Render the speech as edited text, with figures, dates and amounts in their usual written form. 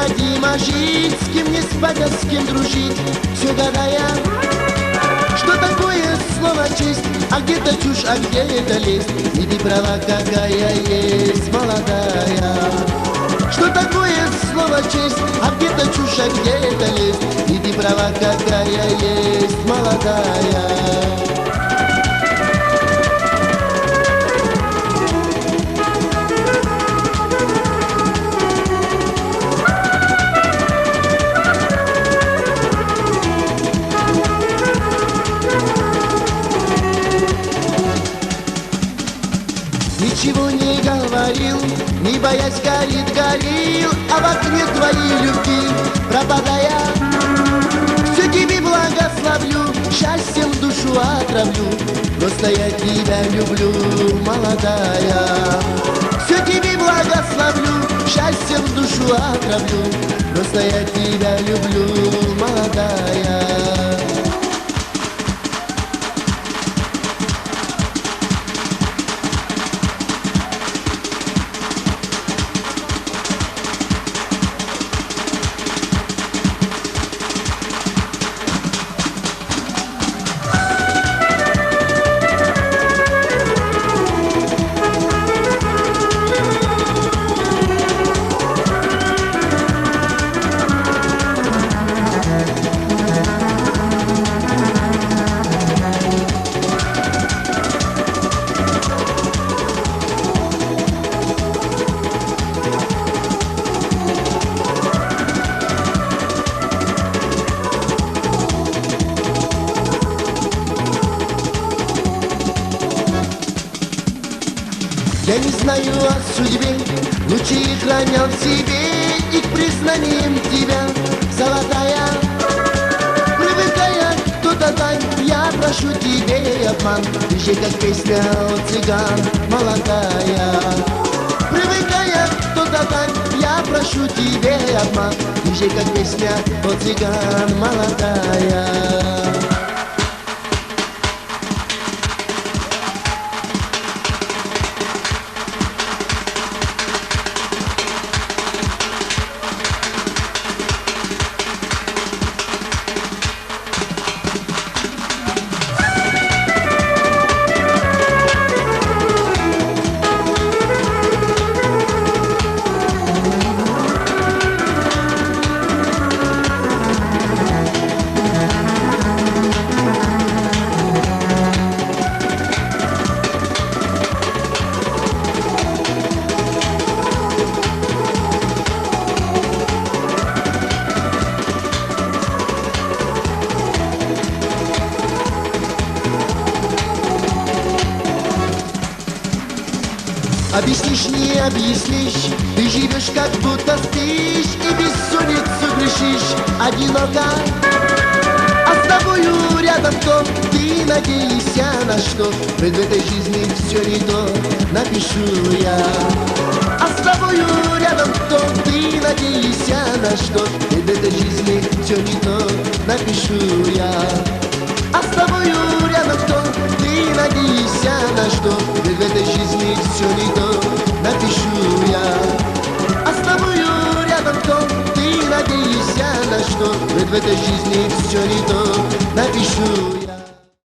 необходимо жить, с кем не спать, а с кем дружить. Все гадая, что такое слово честь, а где-то чушь, а где это лесть. И ты права, какая есть молодая. Что такое слово честь, а где-то чушь, а где это лесть. И ты права, какая есть молодая. Ничего не говорил, не боясь горит, а в окне твоей любви пропадая. Все тебе благословлю, счастьем душу отравлю, просто я тебя люблю, молодая. Все тебе благословлю, счастьем душу отравлю, просто я тебя люблю, молодая. Я не знаю о судьбе, лучи хранил в себе, и к признаниям тебя, золотая. Привыкая кто-то тань, я прошу тебе обман, ты же как песня о цыган, молодая. Привыкая кто-то тань, я прошу тебе обман, ты же как песня о цыган, молодая. Объяснишь, не объяснишь, ты живешь как будто спишь, и бессонницу грешишь, одиноко. А с тобою рядом кто, ты надеешься на что? Ведь в этой жизни все не то, напишу я. А с тобою рядом кто, ты надеешься на что? Ведь в этой жизни все не то, напишу я. А с тобою рядом кто, ты надеешься на что? Ведь в этой жизни все не то, напишу я. А с тобою рядом кто, ты надеешься на что? Ведь в этой жизни все не то, напишу я.